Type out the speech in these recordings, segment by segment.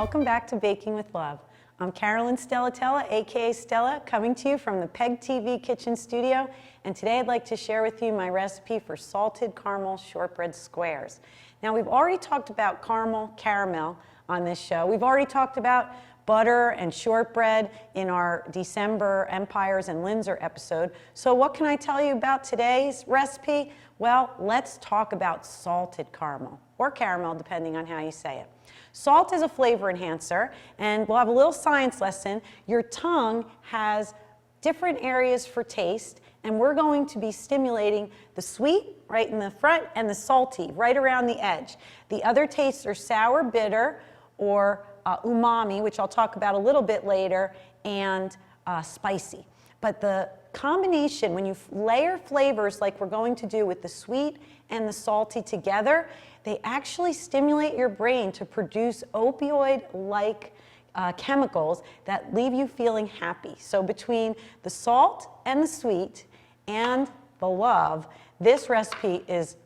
Welcome back to Baking with Love. I'm Carolyn Stella, aka Stella, coming to you from the PEG TV kitchen studio, and today I'd like to share with you my recipe for salted caramel shortbread squares. Now, we've already talked about caramel on this show. We've already talked about butter and shortbread in our December Empires and Linzer episode. So what can I tell you about today's recipe? Well, let's talk about salted caramel, or caramel depending on how you say it. Salt is a flavor enhancer, and we'll have a little science lesson. Your tongue has different areas for taste, and we're going to be stimulating the sweet right in the front and the salty right around the edge. The other tastes are sour, bitter, or umami, which I'll talk about a little bit later, and spicy. But the combination, when you layer flavors like we're going to do with the sweet and the salty together, they actually stimulate your brain to produce opioid-like chemicals that leave you feeling happy. So between the salt and the sweet and the love, this recipe is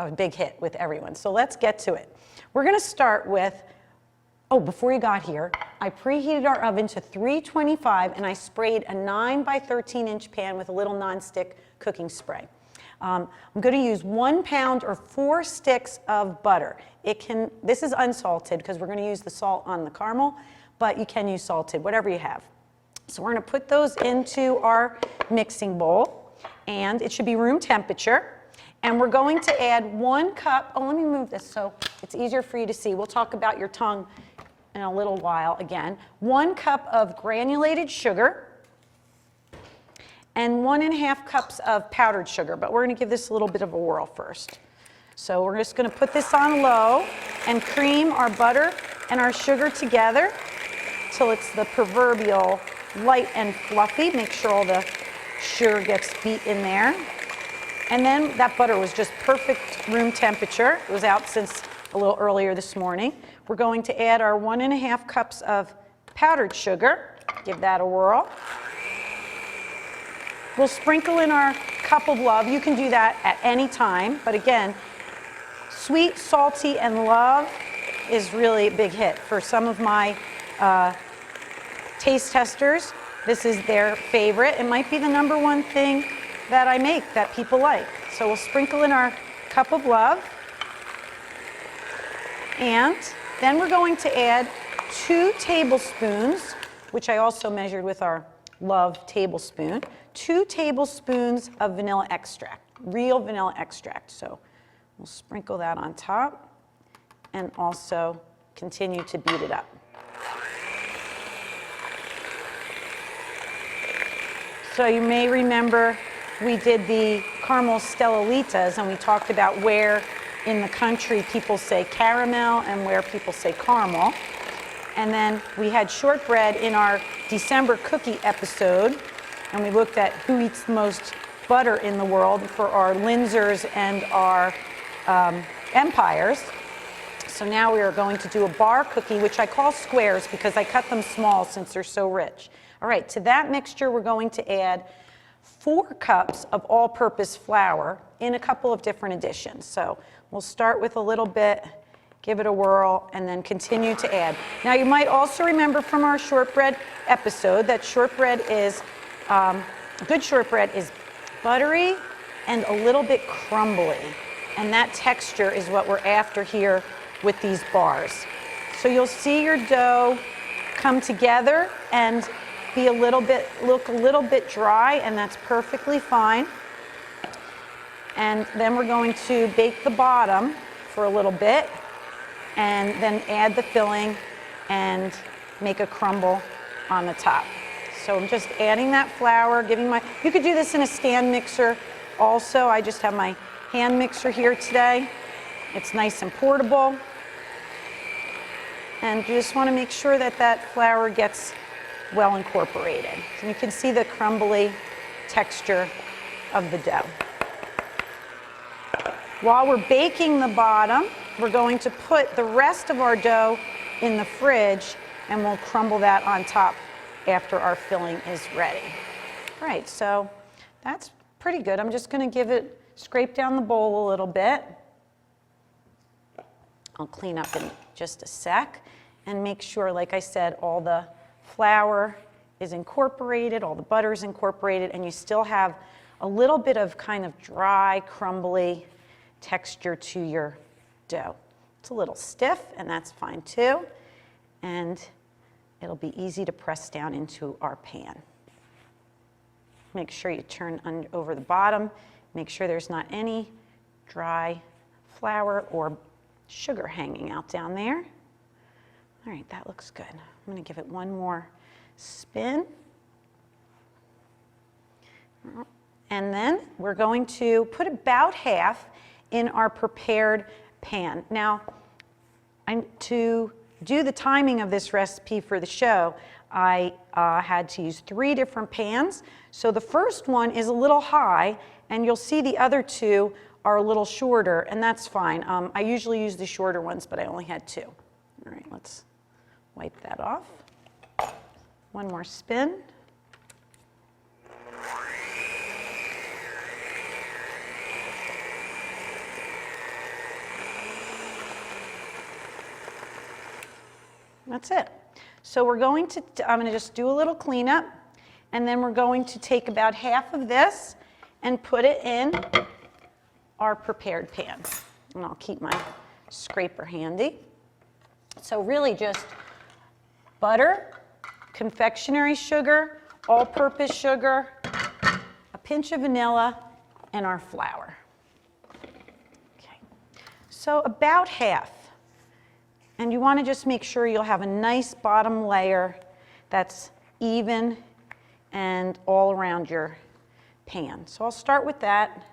a big hit with everyone. So let's get to it. We're going to start with, before you got here, I preheated our oven to 325 and I sprayed a 9 by 13 inch pan with a little nonstick cooking spray. I'm going to use 1 pound or 4 sticks of butter. This is unsalted because we're going to use the salt on the caramel, but you can use salted, whatever you have. So we're going to put those into our mixing bowl, and it should be room temperature. And we're going to add 1 cup, let me move this so it's easier for you to see. We'll talk about your tongue in a little while again. 1 cup of granulated sugar and 1½ cups of powdered sugar, but we're going to give this a little bit of a whirl first. So we're just going to put this on low and cream our butter and our sugar together till it's the proverbial light and fluffy. Make sure all the sugar gets beat in there. And then that butter was just perfect room temperature. It was out since a little earlier this morning. We're going to add our 1½ cups of powdered sugar. Give that a whirl. We'll sprinkle in our cup of love. You can do that at any time, but again, sweet, salty, and love is really a big hit. For some of my taste testers, this is their favorite. It might be the #1 thing that I make that people like. So we'll sprinkle in our cup of love, and then we're going to add 2 tablespoons, which I also measured with our love tablespoon, 2 tablespoons of vanilla extract, real vanilla extract. So we'll sprinkle that on top and also continue to beat it up. So you may remember we did the caramel stellalitas, and we talked about where in the country people say caramel and where people say caramel. And then we had shortbread in our December cookie episode, and we looked at who eats the most butter in the world for our Linzers and our Empires. So now we are going to do a bar cookie, which I call squares because I cut them small since they're so rich. All right, to that mixture we're going to add 4 cups of all-purpose flour in a couple of different additions. So we'll start with a little bit, give it a whirl, and then continue to add. Now you might also remember from our shortbread episode that good shortbread is buttery and a little bit crumbly. And that texture is what we're after here with these bars. So you'll see your dough come together and look a little bit dry, and that's perfectly fine. And then we're going to bake the bottom for a little bit, and then add the filling and make a crumble on the top. So I'm just adding that flour, you could do this in a stand mixer also. I just have my hand mixer here today. It's nice and portable. And you just want to make sure that that flour gets well incorporated. And you can see the crumbly texture of the dough. While we're baking the bottom, we're going to put the rest of our dough in the fridge, and we'll crumble that on top after our filling is ready. All right, so that's pretty good. I'm just going to scrape down the bowl a little bit. I'll clean up in just a sec. and make sure, like I said, all the flour is incorporated, all the butter is incorporated, and you still have a little bit of kind of dry, crumbly texture to your dough. It's a little stiff, and that's fine too, and it'll be easy to press down into our pan. Make sure you turn over the bottom, make sure there's not any dry flour or sugar hanging out down there. All right, that looks good. I'm going to give it one more spin. And then we're going to put about half in our prepared pan. Now, to do the timing of this recipe for the show, I had to use 3 different pans. So the first one is a little high, and you'll see the other 2 are a little shorter, and that's fine. I usually use the shorter ones, but I only had 2. All right, let's wipe that off. One more spin. That's it. So we're going to, I'm going to just do a little cleanup, and then we're going to take about half of this and put it in our prepared pan. And I'll keep my scraper handy. So really just butter, confectionery sugar, all-purpose sugar, a pinch of vanilla, and our flour. Okay. So about half. And you want to just make sure you'll have a nice bottom layer that's even and all around your pan. So I'll start with that.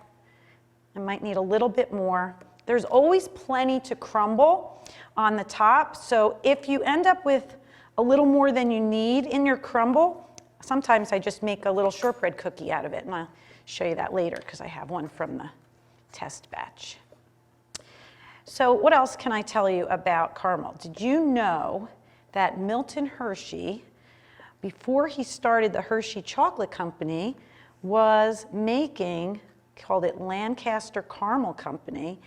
I might need a little bit more. There's always plenty to crumble on the top, so if you end up with a little more than you need in your crumble, sometimes I just make a little shortbread cookie out of it, and I'll show you that later because I have one from the test batch. So what else can I tell you about caramel? Did you know that Milton Hershey, before he started the Hershey Chocolate Company, was making, called it Lancaster Caramel Company,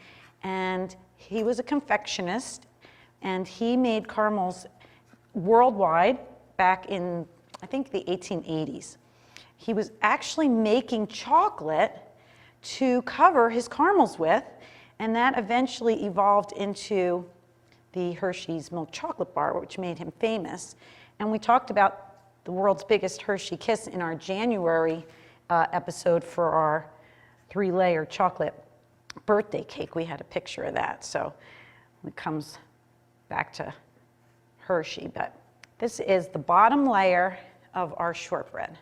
and he was a confectionist, and he made caramels worldwide back in, I think, the 1880s. He was actually making chocolate to cover his caramels with, and that eventually evolved into the Hershey's Milk Chocolate Bar, which made him famous. And we talked about the world's biggest Hershey Kiss in our January episode for our 3-layer chocolate birthday cake. We had a picture of that, so it comes back to Hershey. But this is the bottom layer of our shortbread.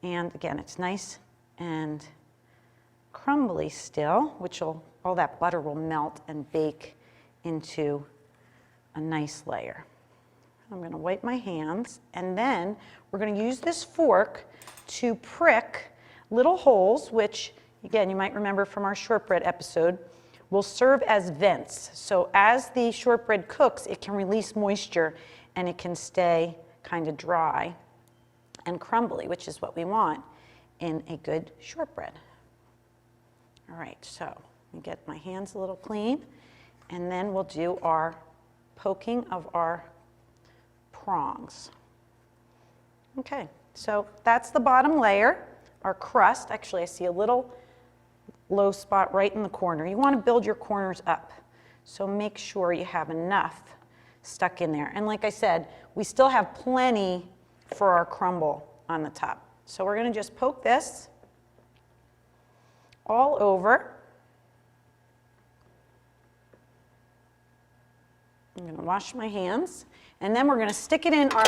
And again, it's nice and crumbly still, which will, all that butter will melt and bake into a nice layer. I'm going to wipe my hands, and then we're going to use this fork to prick little holes, which, again, you might remember from our shortbread episode, will serve as vents. So as the shortbread cooks, it can release moisture, and it can stay kind of dry and crumbly, which is what we want in a good shortbread. All right, so let me get my hands a little clean, and then we'll do our poking of our prongs. Okay, so that's the bottom layer, our crust. Actually, I see a little low spot right in the corner. You want to build your corners up, so make sure you have enough stuck in there. And like I said, we still have plenty for our crumble on the top. So we're going to just poke this all over. I'm going to wash my hands, and then we're going to stick it in our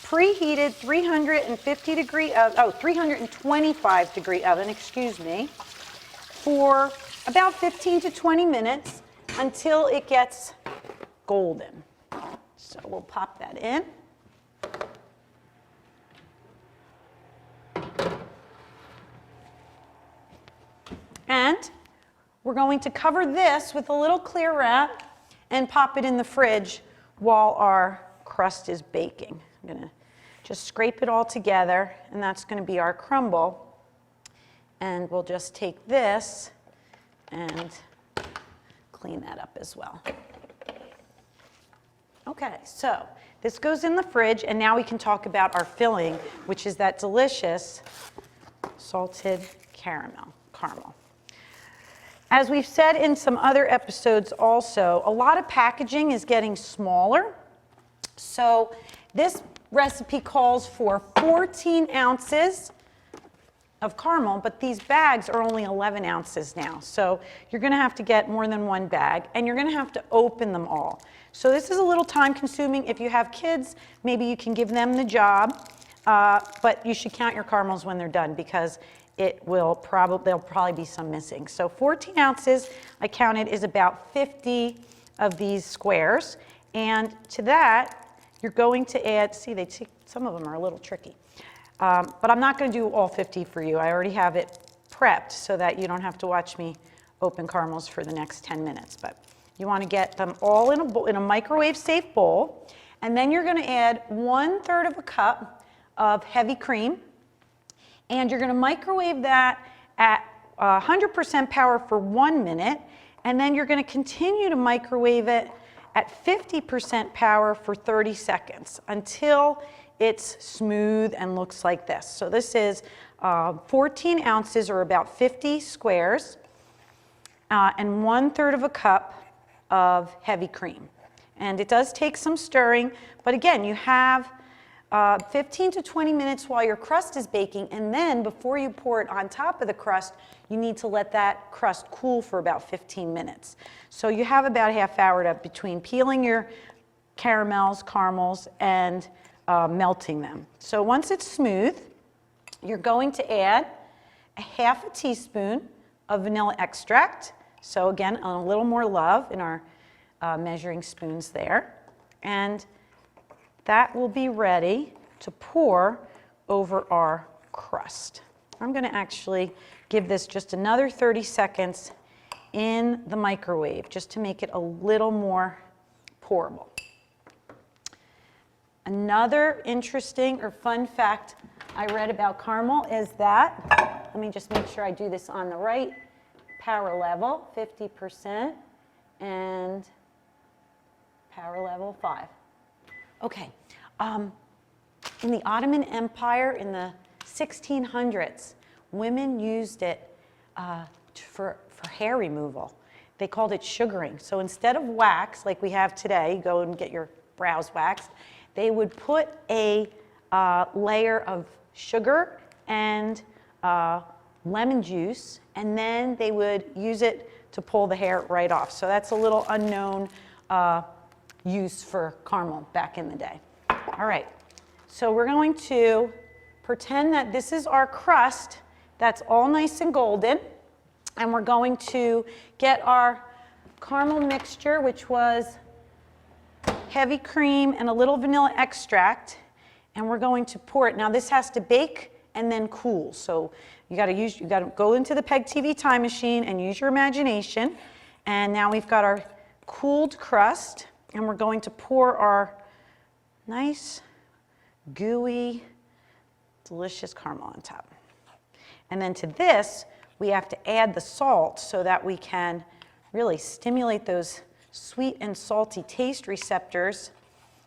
preheated 325 degree oven, excuse me, for about 15 to 20 minutes until it gets golden. So we'll pop that in. And we're going to cover this with a little clear wrap and pop it in the fridge while our crust is baking. I'm going to just scrape it all together, and that's going to be our crumble. And we'll just take this and clean that up as well. Okay, so this goes in the fridge, and now we can talk about our filling, which is that delicious salted caramel. As we've said in some other episodes also, a lot of packaging is getting smaller. So this recipe calls for 14 ounces of caramel, but these bags are only 11 ounces now. So you're gonna have to get more than one bag, and you're gonna have to open them all. So this is a little time consuming. If you have kids, maybe you can give them the job, but you should count your caramels when they're done, because there'll probably be some missing. So 14 ounces, I counted, is about 50 of these squares. And to that, you're going to add, some of them are a little tricky. But I'm not going to do all 50 for you. I already have it prepped so that you don't have to watch me open caramels for the next 10 minutes. But you want to get them all in a microwave-safe bowl. And then you're going to add 1/3 of a cup of heavy cream. And you're going to microwave that at 100% power for 1 minute. And then you're going to continue to microwave it at 50% power for 30 seconds until it's smooth and looks like this. So this is 14 ounces, or about 50 squares, and 1/3 of a cup of heavy cream. And it does take some stirring, but again, you have 15 to 20 minutes while your crust is baking, and then before you pour it on top of the crust, you need to let that crust cool for about 15 minutes. So you have about a half hour between peeling your caramels, and melting them. So once it's smooth, you're going to add a 1/2 teaspoon of vanilla extract. So again, a little more love in our measuring spoons there. And that will be ready to pour over our crust. I'm going to actually give this just another 30 seconds in the microwave just to make it a little more pourable. Another interesting or fun fact I read about caramel is that, let me just make sure I do this on the right power level, 50%, and power level 5. Okay, in the Ottoman Empire in the 1600s, women used it for hair removal. They called it sugaring. So instead of wax, like we have today, go and get your brows waxed, they would put a layer of sugar and lemon juice, and then they would use it to pull the hair right off. So that's a little unknown use for caramel back in the day. All right, so we're going to pretend that this is our crust that's all nice and golden, and we're going to get our caramel mixture, which was heavy cream and a little vanilla extract, and we're going to pour it. Now this has to bake and then cool, so you got to go into the PEG TV time machine and use your imagination. And now we've got our cooled crust, and we're going to pour our nice, gooey, delicious caramel on top. And then to this, we have to add the salt so that we can really stimulate those sweet and salty taste receptors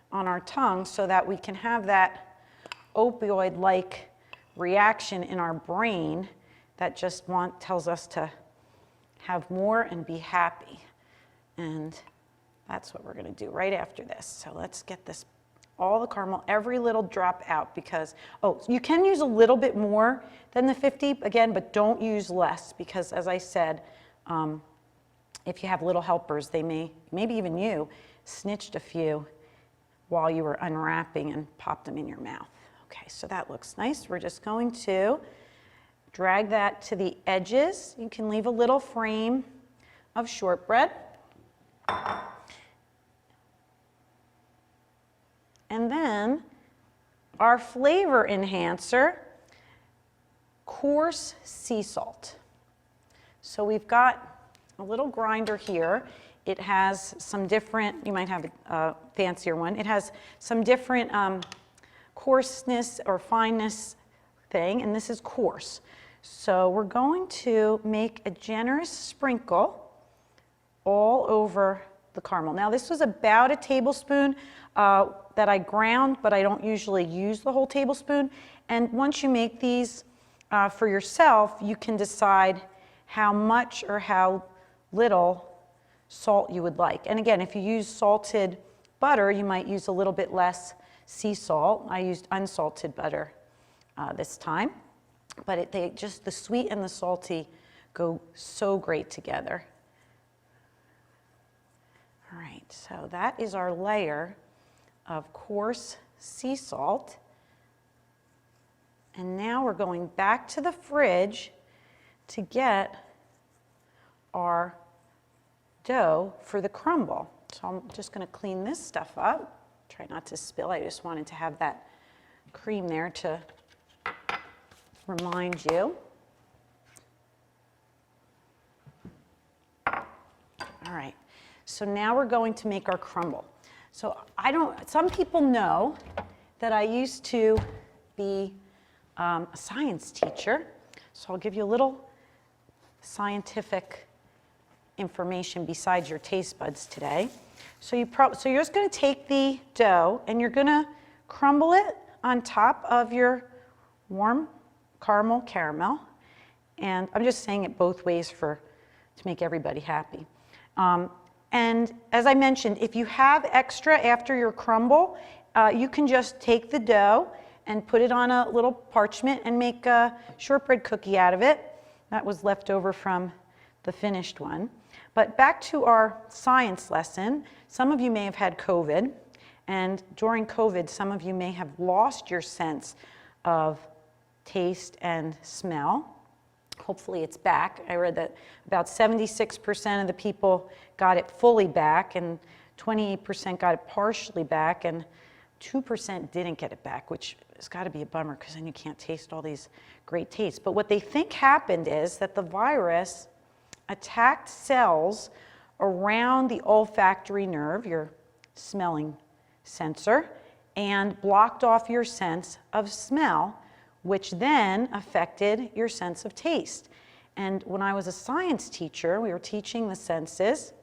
on our tongue so that we can have that opioid-like reaction in our brain that just tells us to have more and be happy. And that's what we're going to do right after this. So let's get this, all the caramel, every little drop out, because, you can use a little bit more than the 50, again, but don't use less, because as I said, if you have little helpers, they maybe even you, snitched a few while you were unwrapping and popped them in your mouth. Okay, so that looks nice. We're just going to drag that to the edges. You can leave a little frame of shortbread. And then our flavor enhancer, coarse sea salt. So we've got a little grinder here. It has some different, you might have a fancier one. It has some different coarseness or fineness thing, and this is coarse. So we're going to make a generous sprinkle all over the caramel. Now this was about a tablespoon that I ground, but I don't usually use the whole tablespoon. And once you make these for yourself, you can decide how much or how little salt you would like. And again, if you use salted butter, you might use a little bit less sea salt. I used unsalted butter this time, but the sweet and the salty go so great together. All right, so that is our layer of coarse sea salt. And now we're going back to the fridge to get our dough for the crumble. So I'm just going to clean this stuff up. Try not to spill. I just wanted to have that cream there to remind you. All right, so now we're going to make our crumble. So some people know that I used to be a science teacher, so I'll give you a little scientific information besides your taste buds today. So you're just going to take the dough and you're going to crumble it on top of your warm caramel. And I'm just saying it both ways to make everybody happy. And as I mentioned, if you have extra after your crumble, you can just take the dough and put it on a little parchment and make a shortbread cookie out of it. That was left over from the finished one. But back to our science lesson, some of you may have had COVID, and during COVID, some of you may have lost your sense of taste and smell. Hopefully it's back. I read that about 76% of the people got it fully back, and 28% got it partially back, and 2% didn't get it back, which has got to be a bummer because then you can't taste all these great tastes. But what they think happened is that the virus attacked cells around the olfactory nerve, your smelling sensor, and blocked off your sense of smell, which then affected your sense of taste. And when I was a science teacher, we were teaching the senses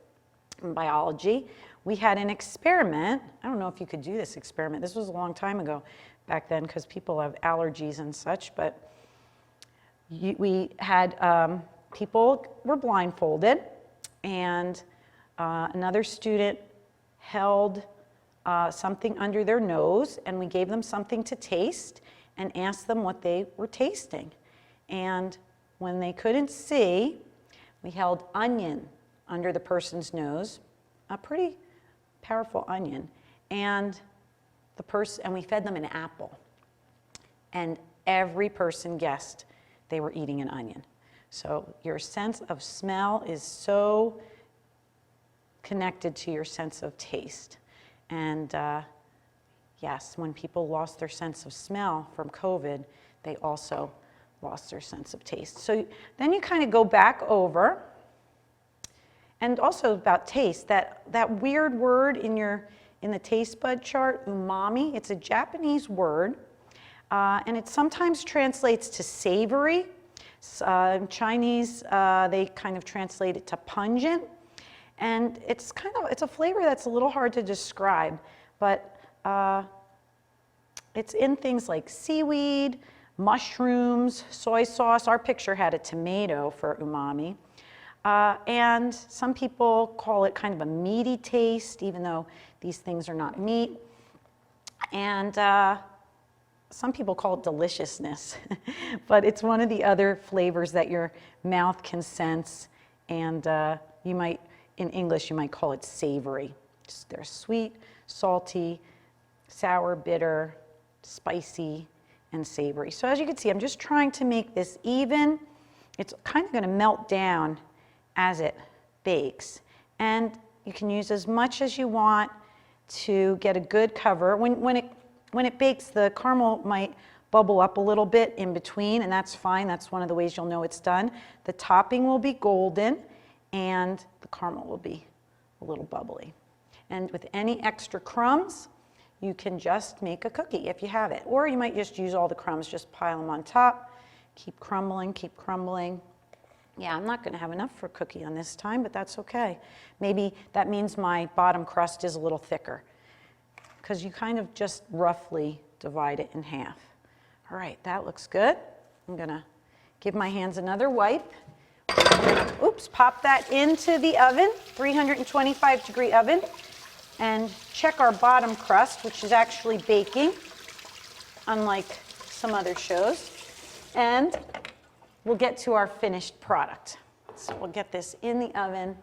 in biology. We had an experiment. I don't know if you could do this experiment. This was a long time ago back then because people have allergies and such, but we had people were blindfolded, and another student held something under their nose, and we gave them something to taste and asked them what they were tasting. And when they couldn't see, we held onion under the person's nose, a pretty powerful onion, and we fed them an apple. And every person guessed they were eating an onion. So your sense of smell is so connected to your sense of taste. And yes, when people lost their sense of smell from COVID, they also lost their sense of taste. So then you kind of go back over, and also about taste, that weird word in the taste bud chart, umami, it's a Japanese word, and it sometimes translates to savory. In Chinese, they kind of translate it to pungent, and it's a flavor that's a little hard to describe, but it's in things like seaweed, mushrooms, soy sauce. Our picture had a tomato for umami. And some people call it kind of a meaty taste, even though these things are not meat. And some people call it deliciousness, but it's one of the other flavors that your mouth can sense. And in English, you might call it savory. They're sweet, salty, sour, bitter, spicy, and savory. So as you can see, I'm just trying to make this even. It's kind of going to melt down as it bakes. And you can use as much as you want to get a good cover. When it bakes, the caramel might bubble up a little bit in between, and that's fine. That's one of the ways you'll know it's done. The topping will be golden, and the caramel will be a little bubbly. And with any extra crumbs, you can just make a cookie if you have it. Or you might just use all the crumbs, just pile them on top, keep crumbling, Yeah, I'm not going to have enough for a cookie on this time, but that's okay. Maybe that means my bottom crust is a little thicker, because you kind of just roughly divide it in half. All right, that looks good. I'm going to give my hands another wipe. Oops, pop that into the oven, 325-degree oven, and check our bottom crust, which is actually baking, unlike some other shows. And we'll get to our finished product. So we'll get this in the oven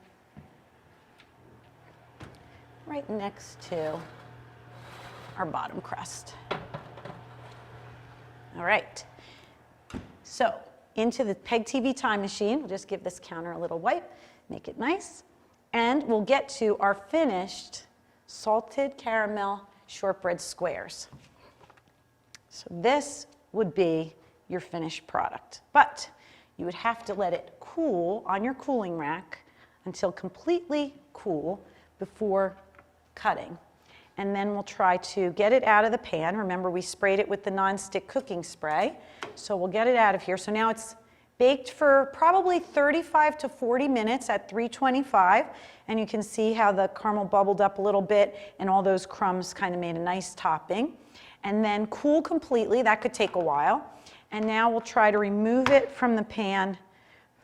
right next to our bottom crust. All right, so into the PEG TV time machine. We'll just give this counter a little wipe, make it nice, and we'll get to our finished salted caramel shortbread squares. So this would be your finished product, but you would have to let it cool on your cooling rack until completely cool before cutting. And then we'll try to get it out of the pan. Remember, we sprayed it with the nonstick cooking spray. So we'll get it out of here. So now it's baked for probably 35 to 40 minutes at 325. And you can see how the caramel bubbled up a little bit and all those crumbs kind of made a nice topping. And then cool completely. That could take a while. And now we'll try to remove it from the pan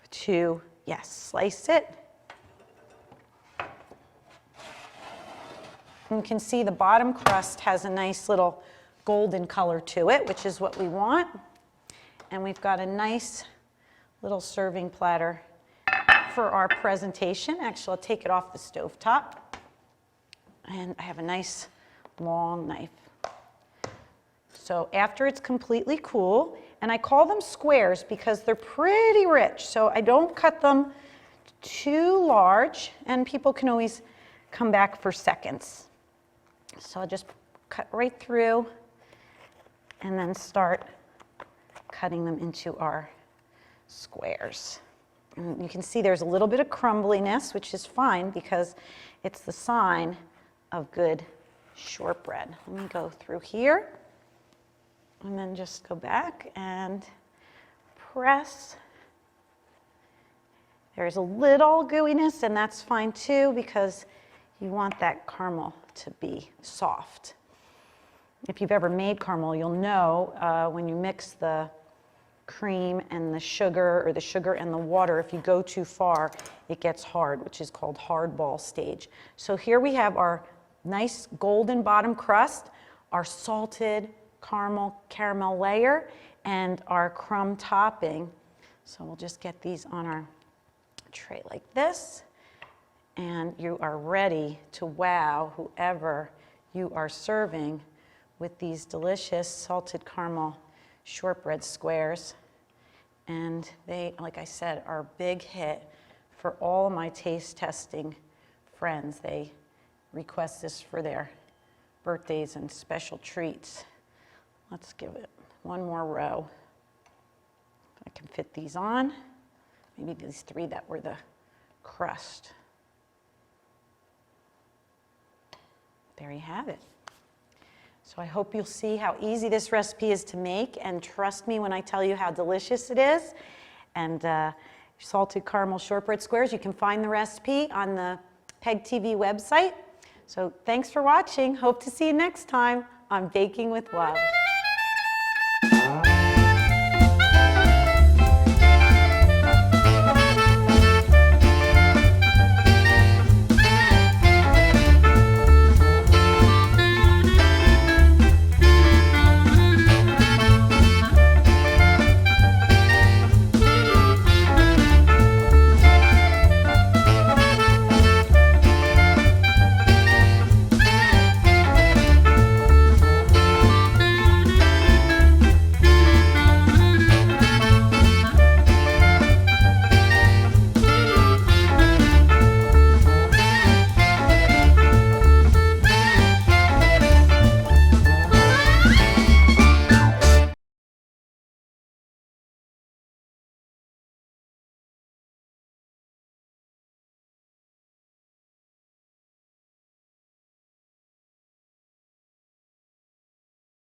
to, yes, slice it. You can see the bottom crust has a nice little golden color to it, which is what we want. And we've got a nice little serving platter for our presentation. Actually, I'll take it off the stovetop. And I have a nice long knife. So after it's completely cool, and I call them squares because they're pretty rich, so I don't cut them too large, and people can always come back for seconds. So I'll just cut right through and then start cutting them into our squares. And you can see there's a little bit of crumbliness, which is fine because it's the sign of good shortbread. Let me go through here and then just go back and press. There's a little gooiness, and that's fine too because you want that caramel to be soft. If you've ever made caramel, you'll know when you mix the cream and the sugar, or the sugar and the water, if you go too far, it gets hard, which is called hard ball stage. So here we have our nice golden bottom crust, our salted caramel layer, and our crumb topping. So we'll just get these on our tray like this. And you are ready to wow whoever you are serving with these delicious salted caramel shortbread squares. And they, like I said, are a big hit for all of my taste testing friends. They request this for their birthdays and special treats. Let's give it one more row. I can fit these on. Maybe these three that were the crust. There you have it. So I hope you'll see how easy this recipe is to make, and trust me when I tell you how delicious it is. And salted caramel shortbread squares, you can find the recipe on the PEG TV website. So thanks for watching. Hope to see you next time on Baking with Love.